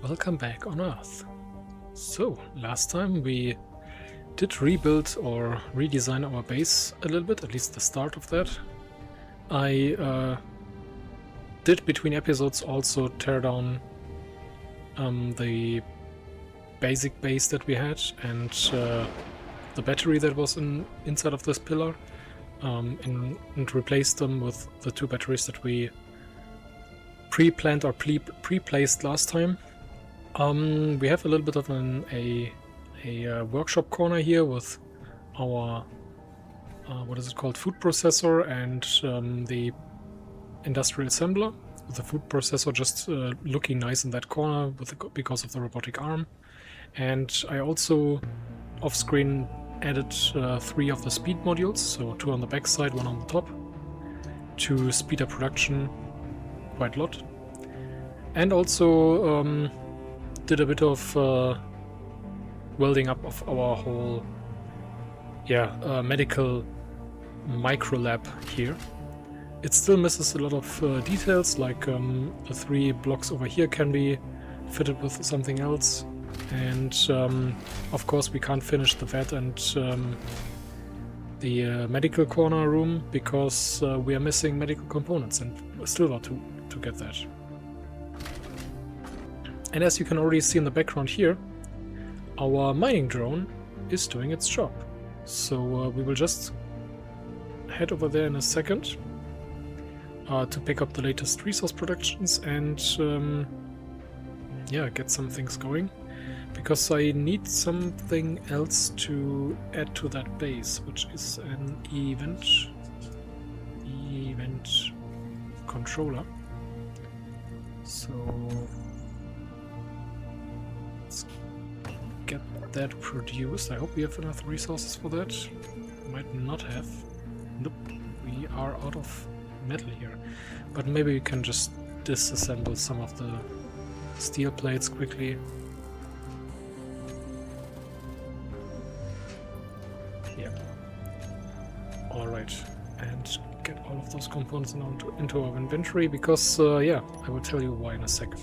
welcome back on Earth. So, last time we did rebuild or redesign our base a little bit, at least the start of that. I did between episodes also tear down the basic base that we had and the battery that was inside of this pillar and replaced them with the two batteries that we pre-planned or pre-placed last time. We have a little bit of a workshop corner here with our what is it called, food processor and the industrial assembler, with the food processor just looking nice in that corner because of the robotic arm. And I also off screen added 3 of the speed modules, so 2 on the back side, 1 on the top, to speed up production quite a lot. And also did a bit of welding up of our whole medical micro lab here. It still misses a lot of details, like the 3 blocks over here can be fitted with something else, and of course we can't finish the vet and the medical corner room because we are missing medical components and still got to get that. And as you can already see in the background here, our mining drone is doing its job. So we will just head over there in a second to pick up the latest resource productions and get some things going. Because I need something else to add to that base, which is an event controller. So let's get that produced. I hope we have enough resources for that. Might not have. Nope, we are out of metal here. But maybe we can just disassemble some of the steel plates quickly. Alright, and get all of those components into our inventory, because, I will tell you why in a second.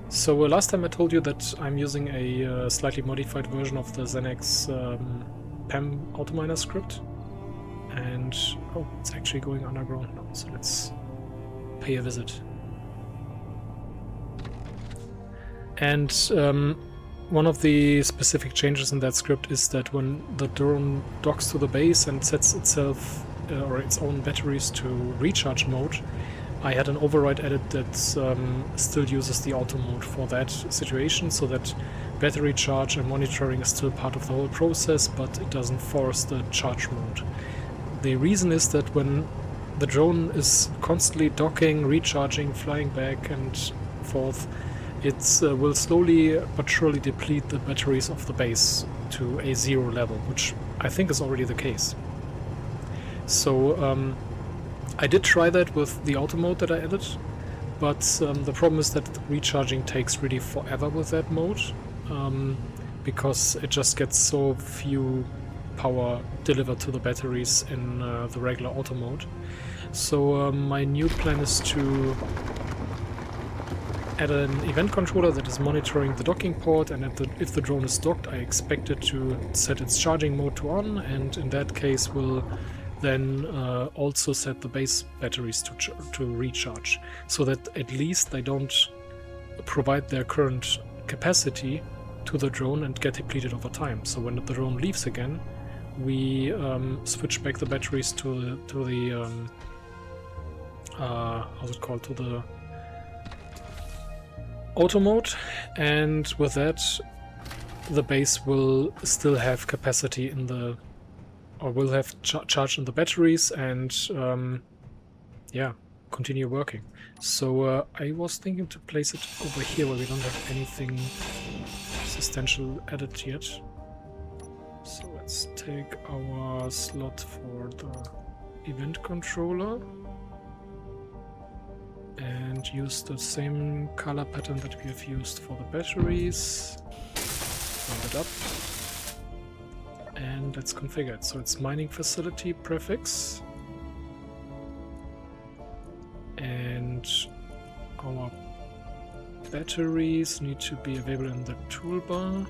So last time I told you that I'm using a slightly modified version of the Xenex PEM autominer script, and it's actually going underground now, so let's pay a visit. And one of the specific changes in that script is that when the drone docks to the base and sets itself or its own batteries to recharge mode, I had an override added that still uses the auto mode for that situation, so that battery charge and monitoring is still part of the whole process, but it doesn't force the charge mode. The reason is that when the drone is constantly docking, recharging, flying back and forth, it will slowly but surely deplete the batteries of the base to a 0 level, which I think is already the case. So I did try that with the auto mode that I added, but the problem is that recharging takes really forever with that mode, because it just gets so few power delivered to the batteries in the regular auto mode. So my new plan is to add an event controller that is monitoring the docking port, and if the drone is docked, I expect it to set its charging mode to on, and in that case will then also set the base batteries to recharge, so that at least they don't provide their current capacity to the drone and get depleted over time. So when the drone leaves again, we switch back the batteries to the auto mode, and with that the base will still have capacity in the, or will have charge in the batteries and continue working. So I was thinking to place it over here where we don't have anything substantial added yet. So let's take our slot for the event controller and use the same color pattern that we have used for the batteries. Round it up. and let's configure it. So it's mining facility prefix, and our batteries need to be available in the toolbar,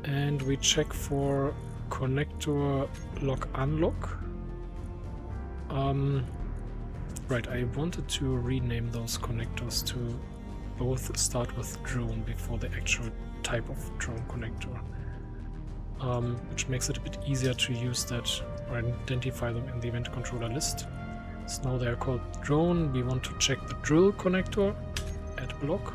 and we check for connector lock unlock. Right, I wanted to rename those connectors to both start with drone before the actual type of drone connector, which makes it a bit easier to use that or identify them in the event controller list. So now they are called drone. We want to check the drill connector, add block,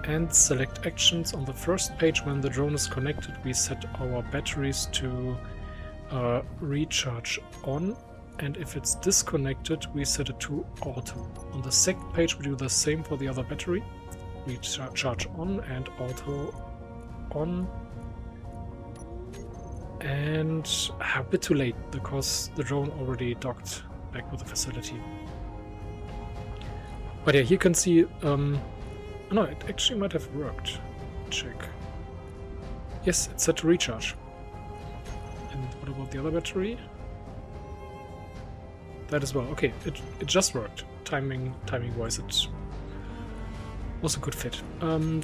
and select actions. On the first page, when the drone is connected, we set our batteries to recharge on, and if it's disconnected, we set it to auto. On the second page, we do the same for the other battery. We charge on and auto on. And a bit too late, because the drone already docked back with the facility. But yeah, you can see, no, it actually might have worked. Check. Yes, it's set to recharge. And what about the other battery? That as well. Okay, it just worked. Timing wise, it was a good fit.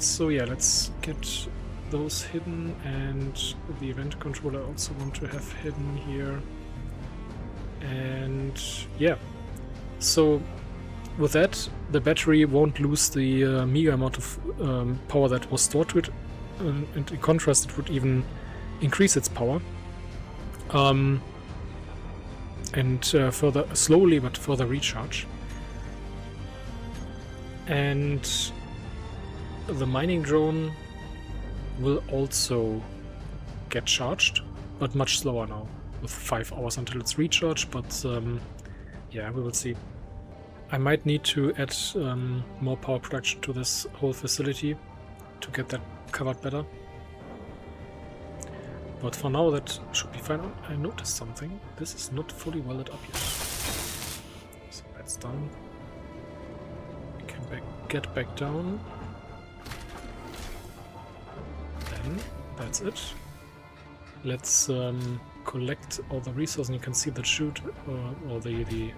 So yeah, let's get those hidden, and the event controller I also want to have hidden here. And yeah, so with that, the battery won't lose the meager amount of power that was stored to it, and in contrast, it would even increase its power. And further, slowly but further recharge. And the mining drone will also get charged, but much slower now, with 5 hours until it's recharged, but yeah, we will see. I might need to add more power production to this whole facility to get that covered better. But for now, that should be fine. I noticed something. This is not fully welded up yet. So that's done. We can get back down. Then that's it. Let's collect all the resources. And you can see the chute or the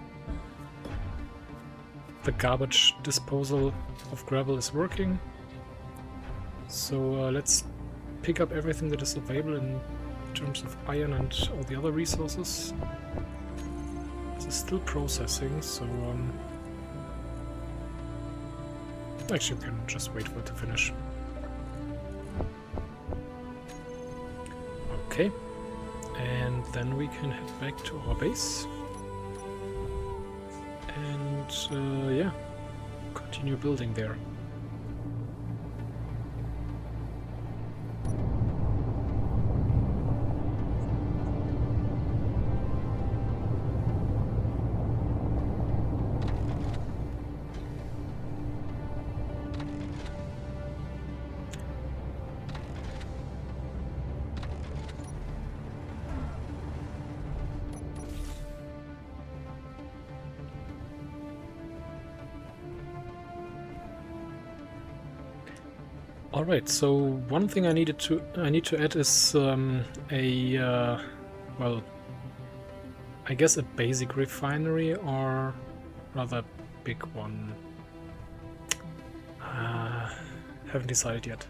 garbage disposal of gravel is working. So let's pick up everything that is available in terms of iron and all the other resources. This is still processing, so actually we can just wait for it to finish. Okay, and then we can head back to our base and yeah, continue building there. Alright, so one thing I need to add is well, I guess a basic refinery, or rather big one. Haven't decided yet.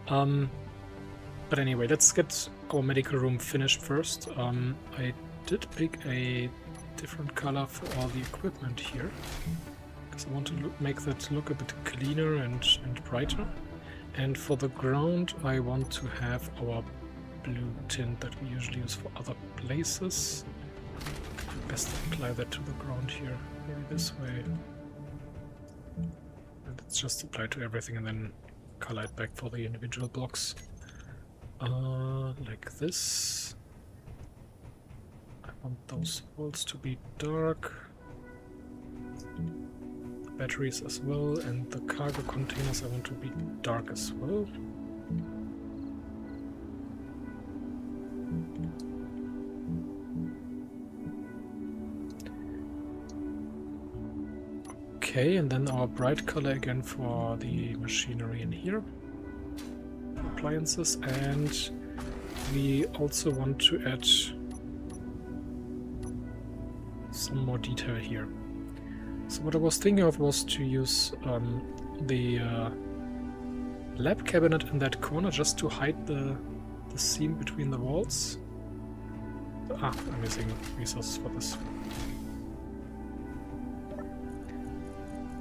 But anyway, let's get our medical room finished first. I did pick a different color for all the equipment here, because I want to make that look a bit cleaner and brighter. And for the ground, I want to have our blue tint that we usually use for other places. Best apply that to the ground here, maybe this way. And it's just applied to everything and then color it back for the individual blocks. Like this. I want those walls to be dark. Batteries as well, and the cargo containers I want to be dark as well. Okay, and then our bright color again for the machinery in here. appliances, and we also want to add some more detail here. So what I was thinking of was to use the lab cabinet in that corner just to hide the seam between the walls. Ah, I'm missing resources for this.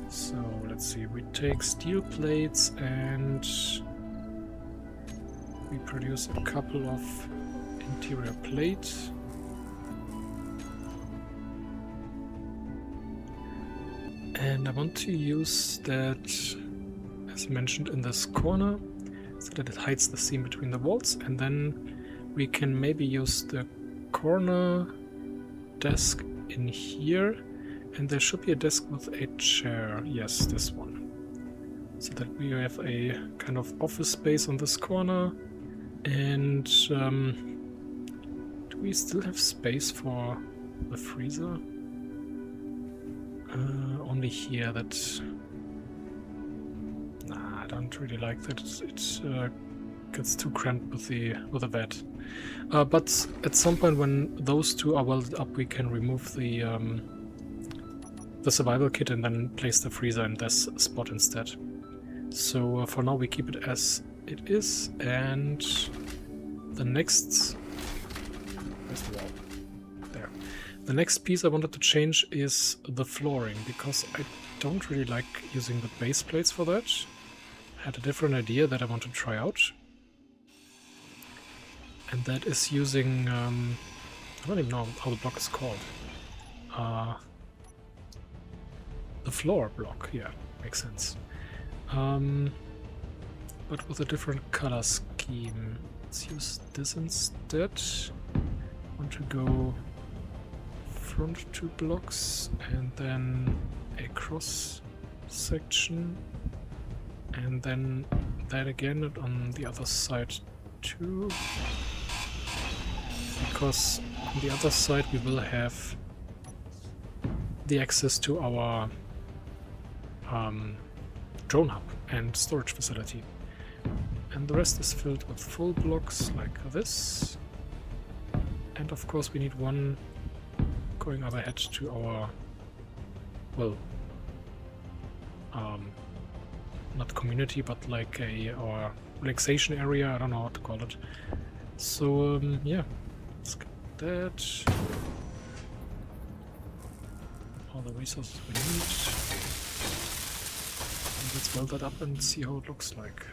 So let's see, we take steel plates and we produce a couple of interior plates. And I want to use that, as mentioned, in this corner, so that it hides the seam between the walls, and then we can maybe use the corner desk in here, and there should be a desk with a chair. Yes, this one. So that we have a kind of office space on this corner. And do we still have space for the freezer? Only here. That... Nah, I don't really like that. It gets too cramped with the vat. But at some point when those two are welded up, we can remove the survival kit and then place the freezer in this spot instead. So for now we keep it as it is, and the next... Where's the wall? There. The next piece I wanted to change is the flooring, because I don't really like using the base plates for that. I had a different idea that I want to try out. And that is using... I don't even know how the block is called. The floor block, yeah, makes sense. But with a different color scheme. Let's use this instead. I want to go front 2 blocks and then a cross section, and then that again on the other side too, because on the other side we will have the access to our drone hub and storage facility, and the rest is filled with full blocks like this. And of course we need one going up ahead to our, well, not community, but like our relaxation area, I don't know how to call it. So yeah, let's get that. All the resources we need. And let's weld that up and see how it looks like.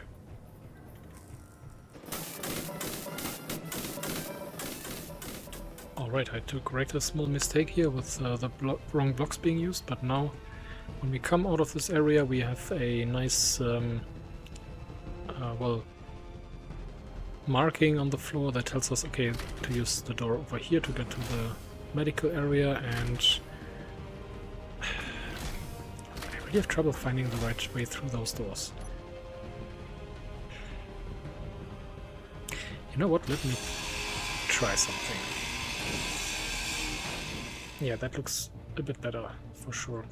Alright, I had to correct a small mistake here with the wrong blocks being used, but now when we come out of this area we have a nice well, marking on the floor that tells us, okay, to use the door over here to get to the medical area, and I really have trouble finding the right way through those doors. You know what, let me try something. Yeah, that looks a bit better, for sure.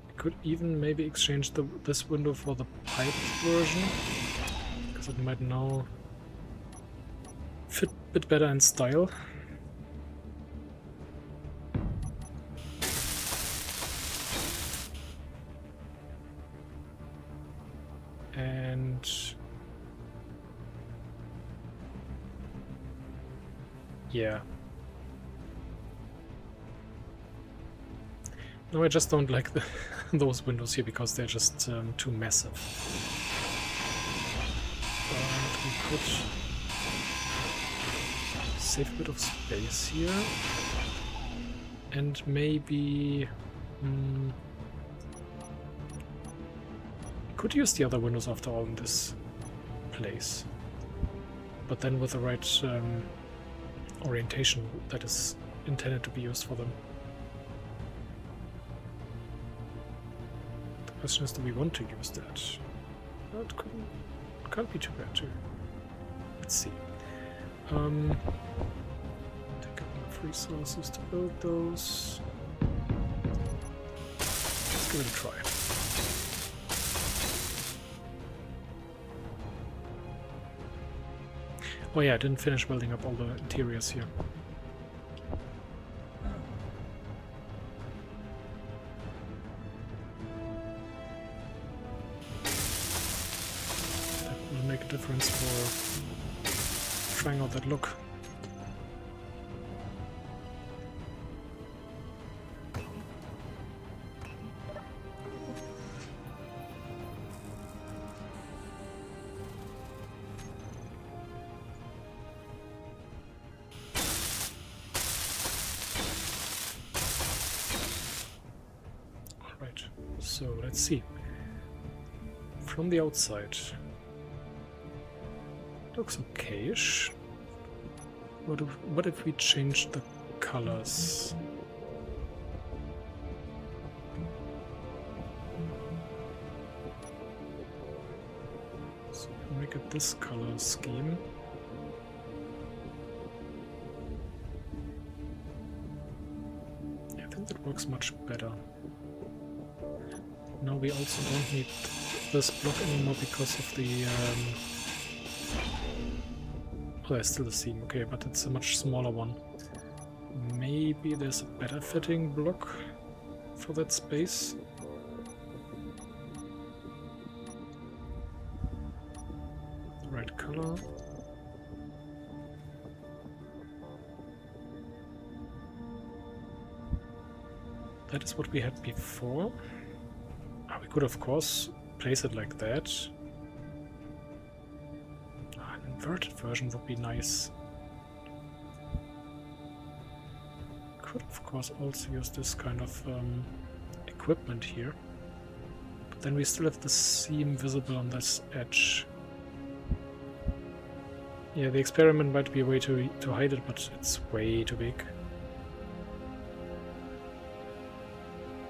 I could even maybe exchange this window for the pipe version, because it might now fit a bit better in style. And yeah. No, I just don't like those windows here because they're just too massive. And we could save a bit of space here. And maybe... could use the other windows after all in this place. But then with the right orientation that is intended to be used for them. The question is, do we want to use that? Well, it can't be too bad too. Let's see. Take enough resources to build those. Let's give it a try. Oh yeah, I didn't finish welding up all the interiors here. That will make a difference for trying out that look. So let's see. From the outside, looks okayish. What if we change the colors? So make it this color scheme. Yeah, I think that works much better. Now we also don't need this block anymore because of the... Oh, there's still the seam, okay, but it's a much smaller one. Maybe there's a better fitting block for that space. The right color. That is what we had before. We could, of course, place it like that. An inverted version would be nice. Could, of course, also use this kind of equipment here. But then we still have the seam visible on this edge. Yeah, the experiment might be a way to hide it, but it's way too big.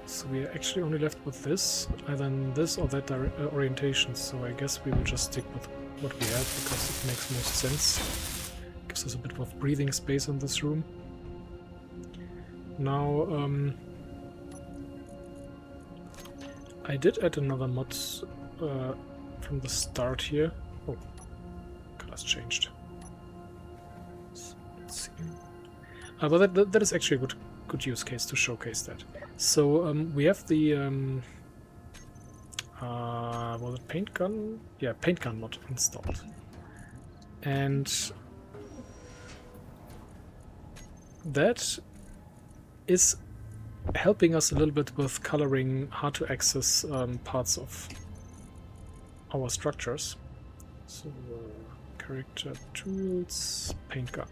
So we are actually only left with this, either this or that orientation, so I guess we will just stick with what we have because it makes most sense. Gives us a bit of breathing space in this room. Now, I did add another mod from the start here. Oh, colors changed. So, let's see. But that is actually a good use case to showcase that. So we have the was it paint gun? Yeah, paint gun mod installed, and that is helping us a little bit with coloring hard to access parts of our structures. So character tools, paint gun.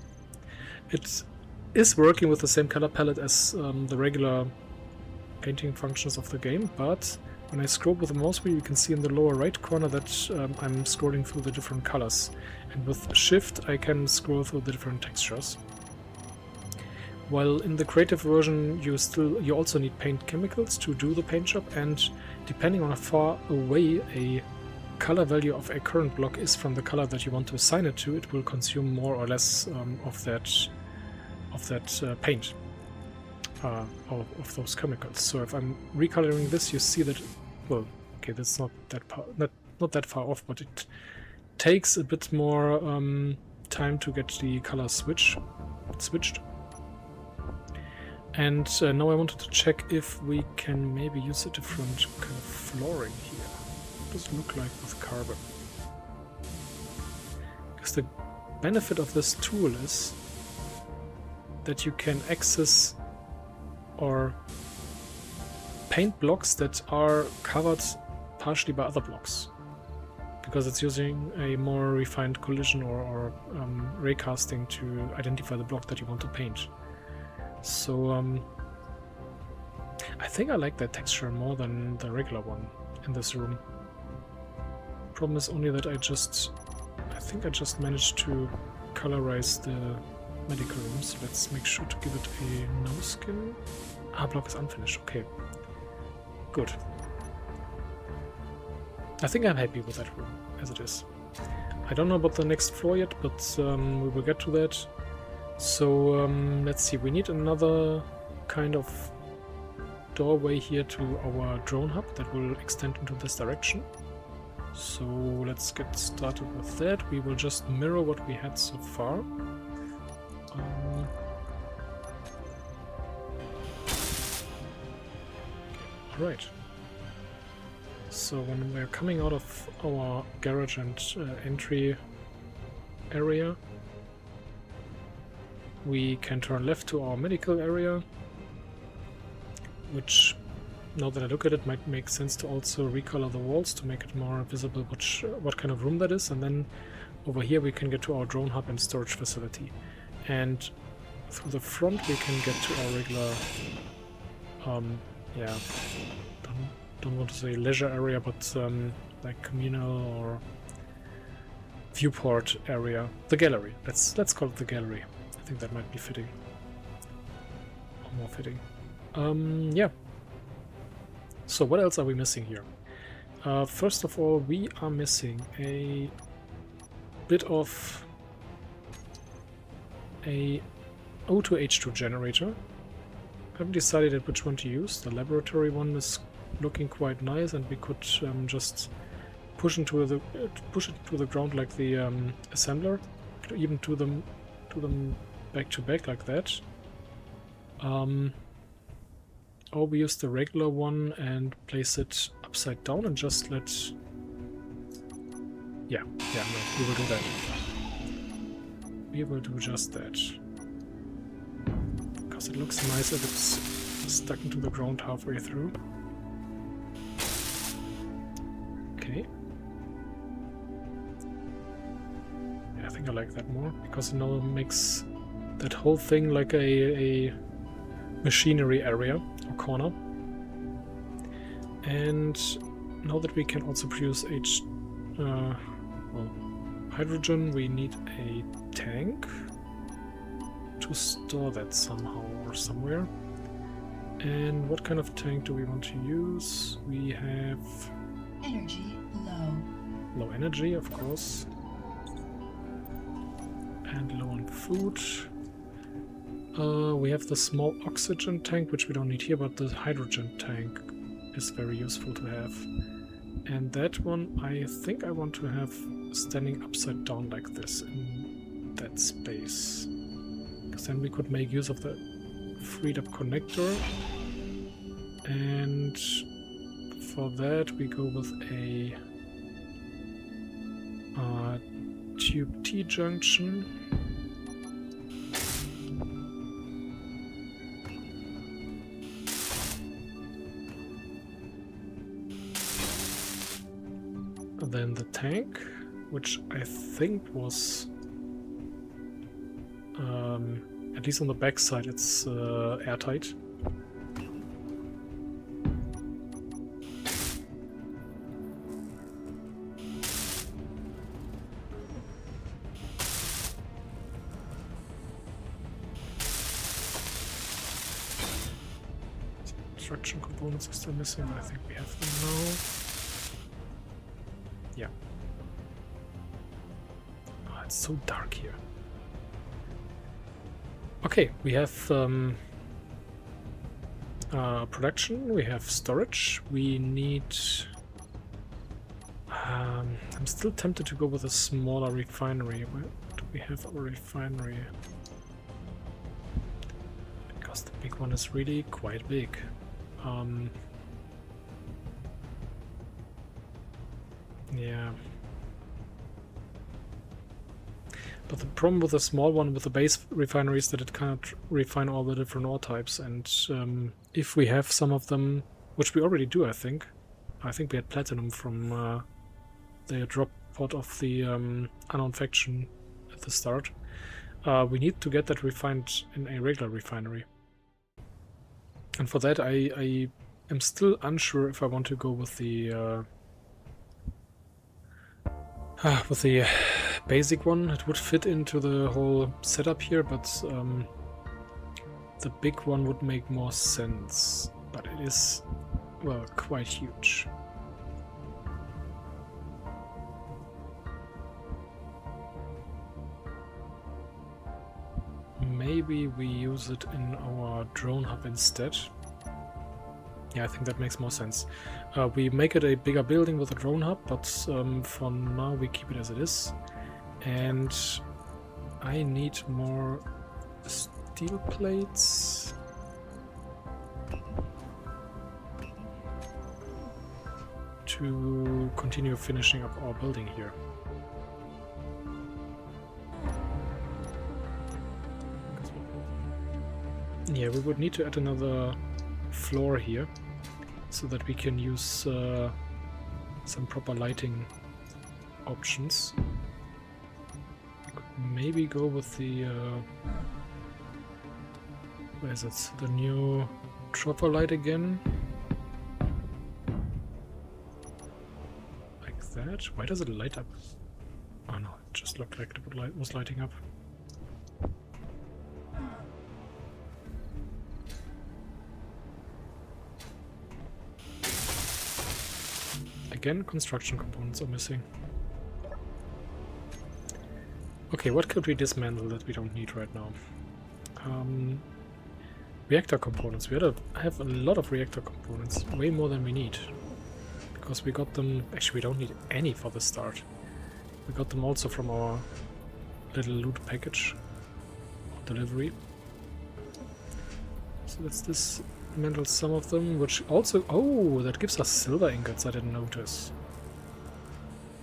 It is working with the same color palette as the regular painting functions of the game, but when I scroll with the mouse wheel, you can see in the lower right corner that I'm scrolling through the different colors, and with Shift I can scroll through the different textures. While in the creative version you also need paint chemicals to do the paint job, and depending on how far away a color value of a current block is from the color that you want to assign it to, it will consume more or less of that paint. Of those chemicals. So if I'm recoloring this, you see that, well, okay, that's not that far off, but it takes a bit more time to get the color switched. And now I wanted to check if we can maybe use a different kind of flooring here. What does it look like with carbon? Because the benefit of this tool is that you can access or paint blocks that are covered partially by other blocks, because it's using a more refined collision or ray casting to identify the block that you want to paint. So I think I like that texture more than the regular one in this room. Problem is only that I think I just managed to colorize the medical room, so let's make sure to give it a no skin. Block is unfinished, okay. Good. I think I'm happy with that room, as it is. I don't know about the next floor yet, but we will get to that. So, let's see, we need another kind of doorway here to our drone hub that will extend into this direction. So let's get started with that. We will just mirror what we had so far. Right. So when we're coming out of our garage and entry area, we can turn left to our medical area, which, now that I look at it, might make sense to also recolor the walls to make it more visible what kind of room that is. And then over here we can get to our drone hub and storage facility. And through the front we can get to our regular, yeah, don't want to say leisure area, but like communal or viewport area. The gallery. Let's call it the gallery. I think that might be fitting. Or more fitting. Yeah. So what else are we missing here? First of all, we are missing a bit of a O2H2 generator. I haven't decided yet which one to use. The laboratory one is looking quite nice, and we could just push it to the ground like the assembler. Could even do them back to back like that. Or we use the regular one and place it upside down and just let... Yeah, no, we will do that. We will do just that. Because it looks nice if it's stuck into the ground halfway through. Okay. Yeah, I think I like that more, because it now makes that whole thing like a machinery area or corner. And now that we can also produce hydrogen, we need a tank to store that somehow or somewhere. And what kind of tank do we want to use? We have energy low. Low energy, of course. And low on food. We have the small oxygen tank, which we don't need here, but the hydrogen tank is very useful to have. And that one, I think I want to have standing upside down like this in that space. Because then we could make use of the freed up connector. And for that we go with a tube T junction. Then the tank, which I think was, at least on the back side, it's airtight. Construction components are still missing, but I think we have them now. Yeah. Oh, it's so dark here. Okay, we have production, we have storage, we need... I'm still tempted to go with a smaller refinery. Where do we have our refinery? Because the big one is really quite big. Yeah. But the problem with the small one, with the base refinery, is that it cannot refine all the different ore types. And if we have some of them, which we already do, I think we had platinum from the drop pod of the unknown faction at the start. We need to get that refined in a regular refinery. And for that, I am still unsure if I want to go with the basic one. It would fit into the whole setup here, but the big one would make more sense. But it is, well, quite huge. Maybe we use it in our drone hub instead. Yeah, I think that makes more sense. We make it a bigger building with a drone hub, but for now we keep it as it is. And I need more steel plates. To continue finishing up our building here. Yeah, we would need to add another floor here so that we can use some proper lighting options. We could maybe go with the where is it? The new dropper light again. Like that. Why does it light up? Oh no, it just looked like it was lighting up. Again, construction components are missing. Okay, what could we dismantle that we don't need right now? Reactor components. We have a lot of reactor components, way more than we need. Because we got them... Actually, we don't need any for the start. We got them also from our little loot package delivery. So let's dismantle some of them, which also... Oh, that gives us silver ingots, I didn't notice.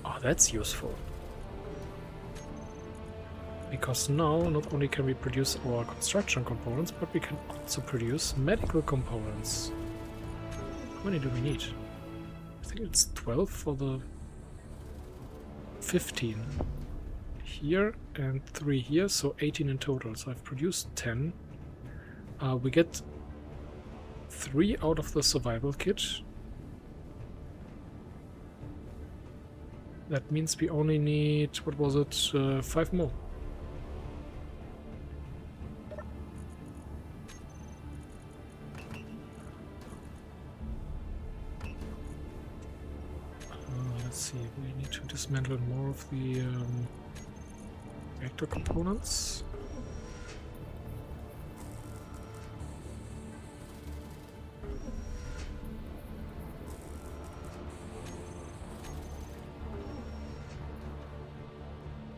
Oh, that's useful. Because now, not only can we produce our construction components, but we can also produce medical components. How many do we need? I think it's 12 for the 15 here and 3 here, so 18 in total. So I've produced 10. We get 3 out of the survival kit. That means we only need, what was it, 5 more. Let's see, we need to dismantle more of the reactor components.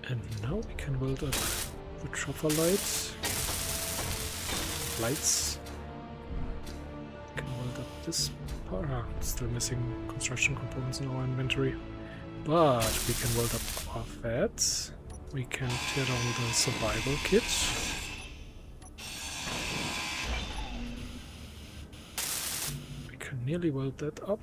And now we can build up the chopper lights. We can build up this part. Ah, still missing construction components in our inventory. But we can build up our that. We can tear down the survival kit. We can nearly weld that up.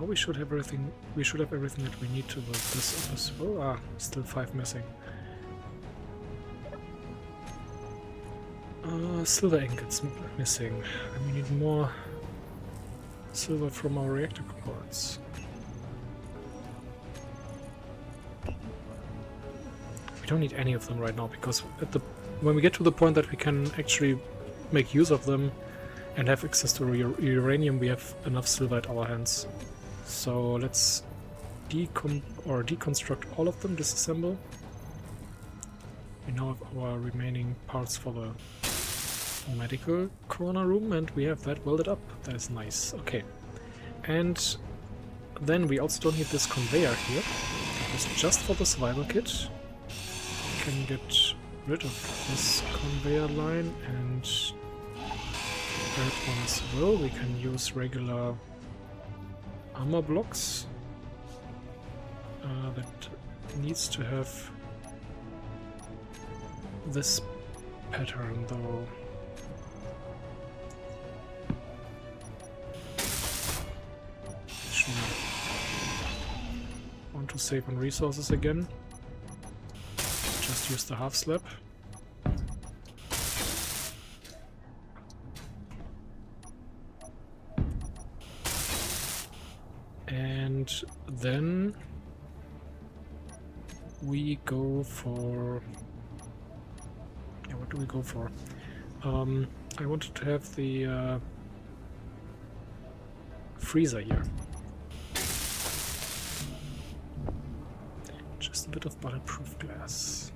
We should have everything. We should have everything that we need to build this up as well. Ah, still 5 missing. Silver ingots missing. And we need more silver from our reactor components. We don't need any of them right now because when we get to the point that we can actually make use of them and have access to uranium, we have enough silver at our hands. So let's deconstruct all of them, disassemble. We now have our remaining parts for the medical corner room, and we have that welded up. That is nice. Okay. And then we also don't need this conveyor here. It's just for the survival kit. We can get rid of this conveyor line and that one as well. We can use regular armor blocks. That needs to have this pattern though. Want to save on resources again. Just use the half slab. And then we go for... Yeah, what do we go for? I wanted to have the freezer here. bit of bulletproof glass.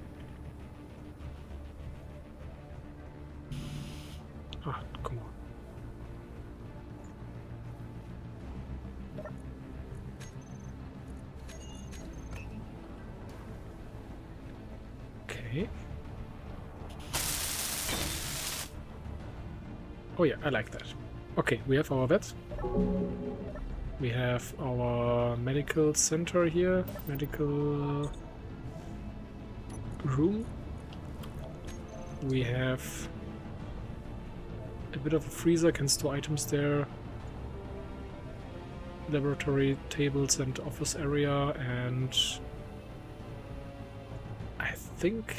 Ah, come on. Okay. Oh yeah, I like that. Okay, we have our vet. We have our medical center here, medical room. We have a bit of a freezer, can store items there. Laboratory tables and office area, and I think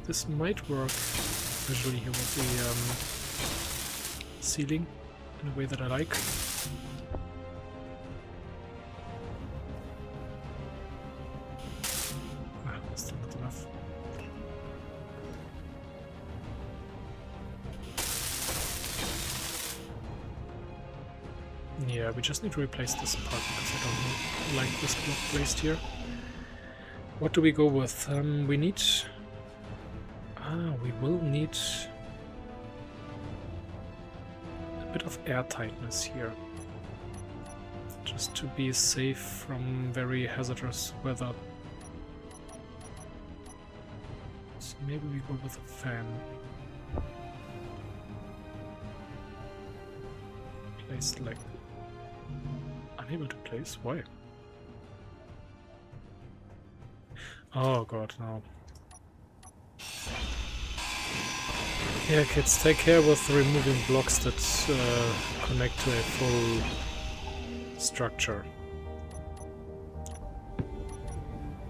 this might work visually here with the ceiling in a way that I like. Still not enough. Yeah, we just need to replace this part because I don't like this block placed here. What do we go with? We need... we will need a bit of air tightness here. Just to be safe from very hazardous weather. So maybe we go with a fan. Placed like... Unable to place? Why? Oh god, no. Yeah, kids, take care with removing blocks that connect to a full structure.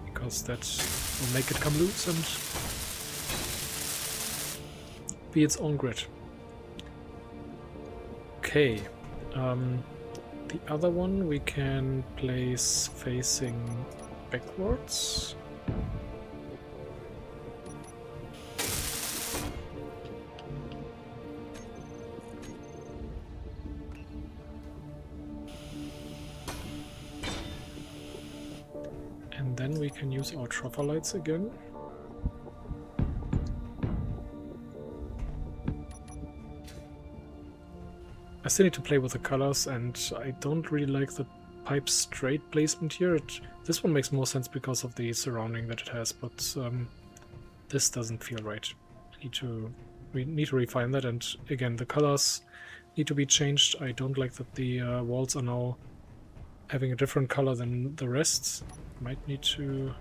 Because that will make it come loose and be its own grid. Okay. The other one we can place facing backwards. And then we can use our troffer lights again. I still need to play with the colors, and I don't really like the pipe straight placement here. This one makes more sense because of the surrounding that it has, but this doesn't feel right. We need to refine that, and again, the colors need to be changed. I don't like that the walls are now having a different color than the rest. Might need to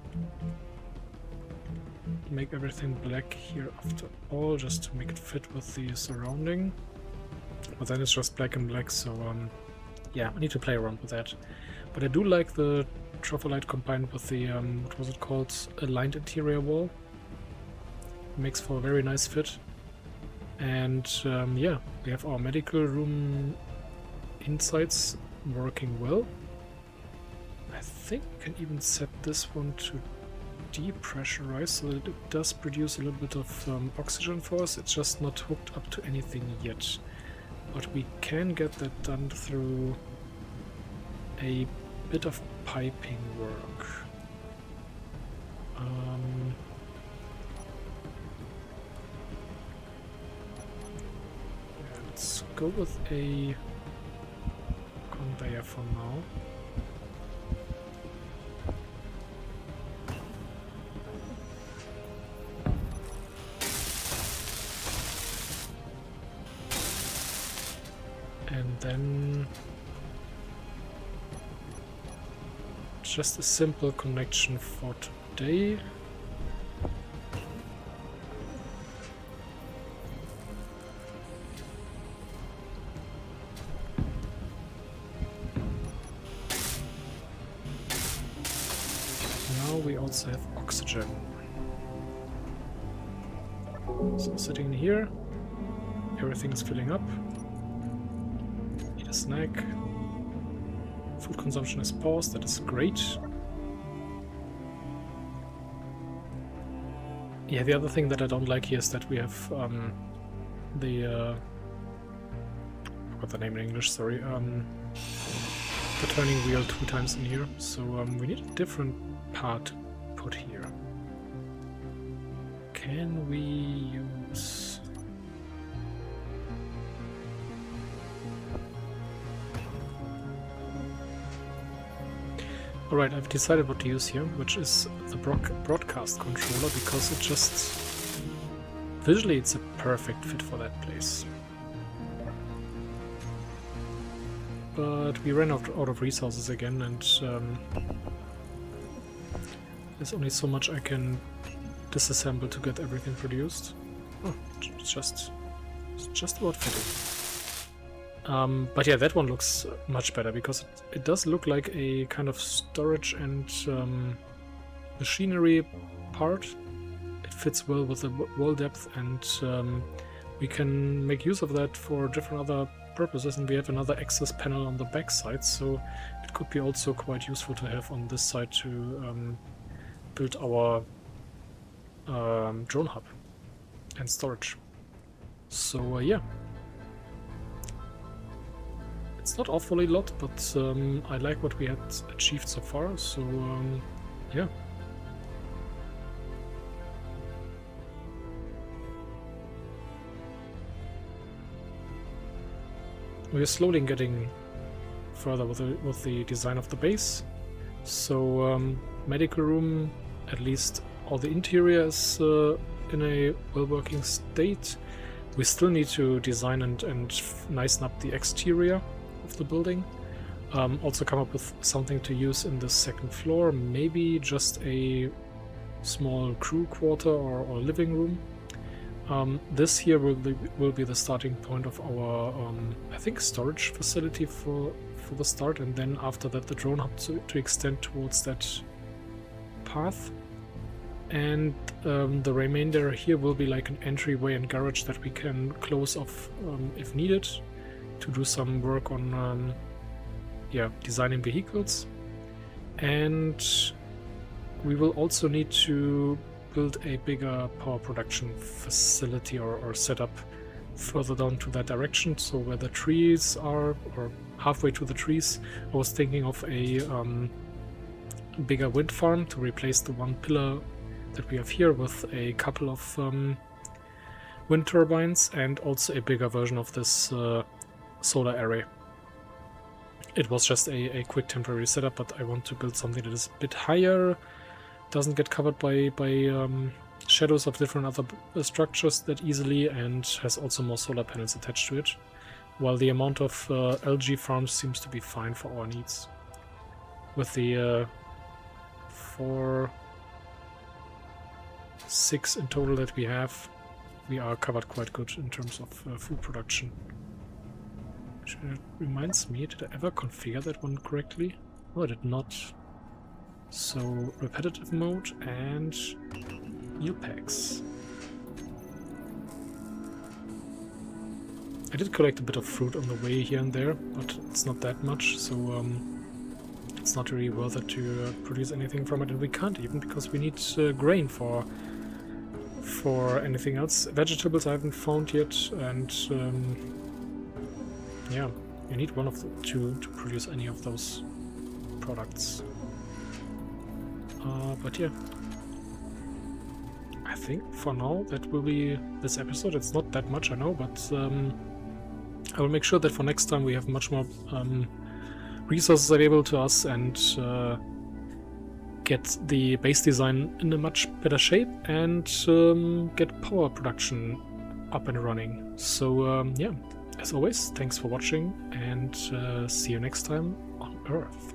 make everything black here after all, just to make it fit with the surrounding. But then it's just black and black, so yeah, I need to play around with that. But I do like the troffer light combined with the, what was it called, aligned interior wall. It makes for a very nice fit. And yeah, we have our medical room insides working well. I think we can even set this one to depressurize so that it does produce a little bit of oxygen for us. It's just not hooked up to anything yet. But we can get that done through a bit of piping work. Let's go with a conveyor for now. And then just a simple connection for today. Now we also have oxygen. So sitting here, everything is filling up. Snack. Food consumption is paused, that is great. Yeah, the other thing that I don't like here is that we have I forgot the name in English, sorry. The turning wheel 2 times in here, so we need a different part to put here? Can we use... Alright, I've decided what to use here, which is the broadcast controller, because it just... Visually it's a perfect fit for that place. But we ran out of resources again, and there's only so much I can disassemble to get everything produced. Oh, it's just about fitting. But yeah, that one looks much better, because it does look like a kind of storage and machinery part. It fits well with the wall depth, and we can make use of that for different other purposes, and we have another access panel on the back side, so it could be also quite useful to have on this side to build our drone hub and storage. So yeah, it's not awfully a lot, but I like what we had achieved so far, so yeah. We are slowly getting further with the design of the base. So medical room, at least all the interior is in a well-working state. We still need to design and nicen up the exterior of the building. Also come up with something to use in the second floor, maybe just a small crew quarter or living room. This here will be the starting point of our, I think, storage facility for the start, and then after that the drone hub to extend towards that path. And the remainder here will be like an entryway and garage that we can close off if needed, to do some work on yeah, designing vehicles. And we will also need to build a bigger power production facility or setup further down to that direction. So where the trees are, or halfway to the trees, I was thinking of a bigger wind farm to replace the one pillar that we have here with a couple of wind turbines, and also a bigger version of this solar array. It was just a quick temporary setup, but I want to build something that is a bit higher, doesn't get covered by shadows of different other structures that easily, and has also more solar panels attached to it, while the amount of algae farms seems to be fine for our needs. With the 6 in total that we have, we are covered quite good in terms of food production. Which reminds me, did I ever configure that one correctly? No, I did not. So, repetitive mode and meal packs. I did collect a bit of fruit on the way here and there, but it's not that much, so it's not really worth it to produce anything from it, and we can't even, because we need grain for anything else. Vegetables I haven't found yet, and yeah, you need one of the two to produce any of those products. But yeah, I think for now that will be this episode. It's not that much, I know, but I will make sure that for next time we have much more resources available to us, and get the base design in a much better shape, and get power production up and running. So yeah, as always, thanks for watching, and see you next time on Earth.